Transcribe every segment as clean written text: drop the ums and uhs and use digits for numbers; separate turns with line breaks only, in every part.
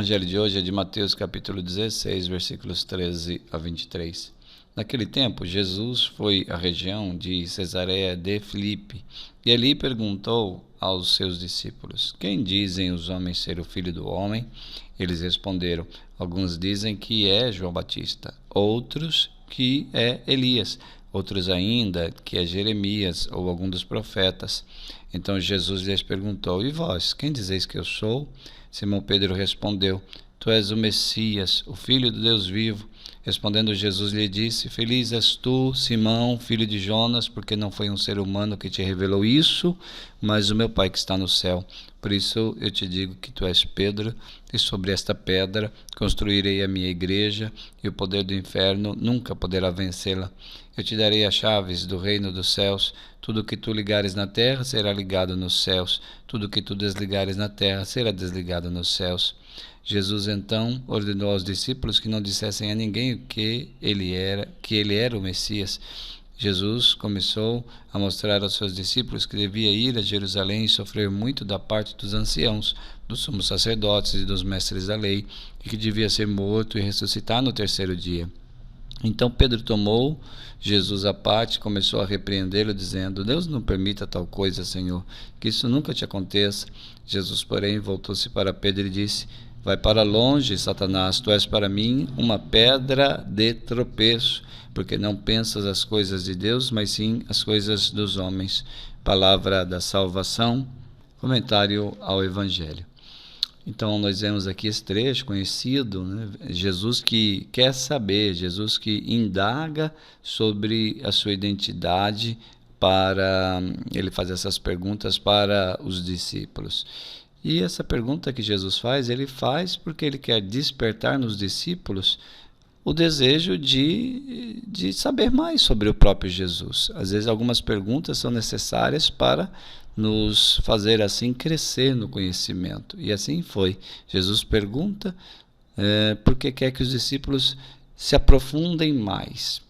Evangelho de hoje é de Mateus capítulo 16, versículos 13 a 23. Naquele tempo, Jesus foi à região de Cesareia de Filipe e ali perguntou aos seus discípulos: Quem dizem os homens ser o Filho do Homem? Eles responderam: Alguns dizem que é João Batista, outros que é Elias, outros ainda que é Jeremias ou algum dos profetas. Então Jesus lhes perguntou: E vós, quem dizeis que eu sou? Simão Pedro respondeu: Tu és o Messias, o Filho do Deus vivo. Respondendo Jesus lhe disse: Feliz és tu, Simão, filho de Jonas, porque não foi um ser humano que te revelou isso, mas o meu Pai que está no céu. Por isso eu te digo que tu és Pedro, e sobre esta pedra construirei a minha igreja, e o poder do inferno nunca poderá vencê-la. Eu te darei as chaves do reino dos céus. Tudo que tu ligares na terra será ligado nos céus. Tudo que tu desligares na terra será desligado nos céus. Jesus então ordenou aos discípulos que não dissessem a ninguém que ele era o Messias. Jesus começou a mostrar aos seus discípulos que devia ir a Jerusalém e sofrer muito da parte dos anciãos, dos sumos sacerdotes e dos mestres da lei, e que devia ser morto e ressuscitar no terceiro dia. Então Pedro tomou Jesus à parte e começou a repreendê-lo, dizendo: Deus não permita tal coisa, Senhor, que isso nunca te aconteça. Jesus, porém, voltou-se para Pedro e disse: Vai para longe, Satanás, tu és para mim uma pedra de tropeço, porque não pensas as coisas de Deus, mas sim as coisas dos homens. Palavra da salvação. Comentário ao Evangelho. Então nós vemos aqui esse trecho conhecido, né? Jesus que quer saber, Jesus que indaga sobre a sua identidade para ele fazer essas perguntas para os discípulos. E essa pergunta que Jesus faz, ele faz porque ele quer despertar nos discípulos o desejo de saber mais sobre o próprio Jesus. Às vezes algumas perguntas são necessárias para nos fazer assim crescer no conhecimento. E assim foi. Jesus pergunta porque quer que os discípulos se aprofundem mais.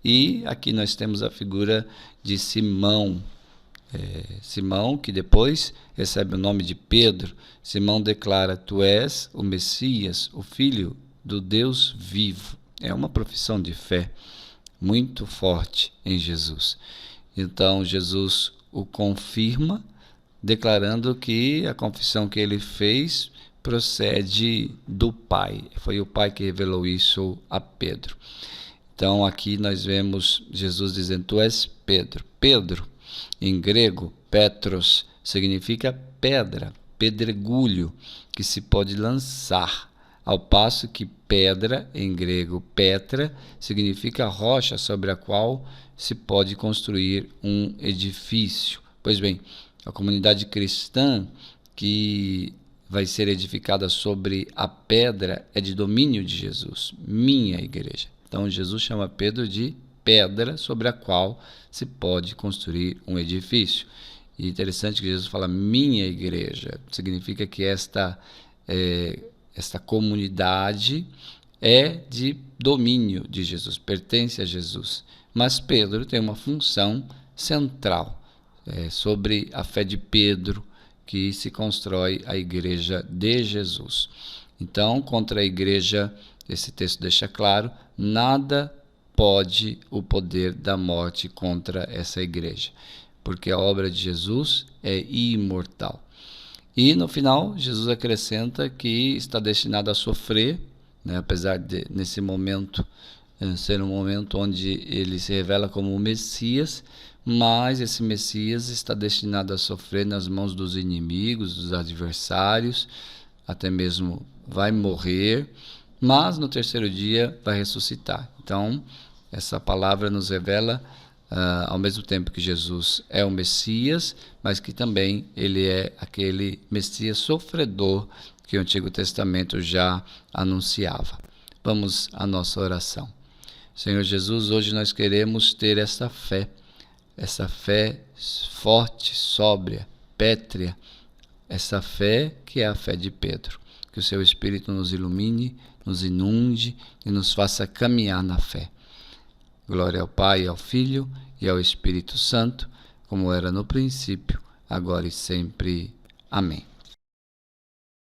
E aqui nós temos a figura de Simão. Simão, que depois recebe o nome de Pedro. Simão declara: Tu és o Messias, o Filho do Deus vivo. É uma profissão de fé muito forte em Jesus. Então Jesus o confirma, declarando que a confissão que ele fez procede do Pai. Foi o Pai que revelou isso a Pedro. Então aqui nós vemos Jesus dizendo: Tu és Pedro. Pedro, em grego, Petros, significa pedra, pedregulho, que se pode lançar. Ao passo que pedra, em grego, Petra, significa rocha sobre a qual se pode construir um edifício. Pois bem, a comunidade cristã que vai ser edificada sobre a pedra é de domínio de Jesus, minha igreja. Então Jesus chama Pedro de pedra sobre a qual se pode construir um edifício. E interessante que Jesus fala minha igreja, significa que esta comunidade é de domínio de Jesus, pertence a Jesus. Mas Pedro tem uma função central sobre a fé de Pedro, que se constrói a igreja de Jesus. Então, contra a igreja, esse texto deixa claro, nada pode o poder da morte contra essa igreja, porque a obra de Jesus é imortal. E no final, Jesus acrescenta que está destinado a sofrer, né, apesar de, nesse momento, ser um momento onde ele se revela como o Messias, mas esse Messias está destinado a sofrer nas mãos dos inimigos, dos adversários, até mesmo vai morrer, mas no terceiro dia vai ressuscitar. Então, essa palavra nos revela ao mesmo tempo que Jesus é o Messias, mas que também ele é aquele Messias sofredor que o Antigo Testamento já anunciava. Vamos à nossa oração. Senhor Jesus, hoje nós queremos ter essa fé forte, sóbria, pétrea, essa fé que é a fé de Pedro. Que o seu Espírito nos ilumine, nos inunde e nos faça caminhar na fé. Glória ao Pai, ao Filho e ao Espírito Santo, como era no princípio, agora e sempre. Amém.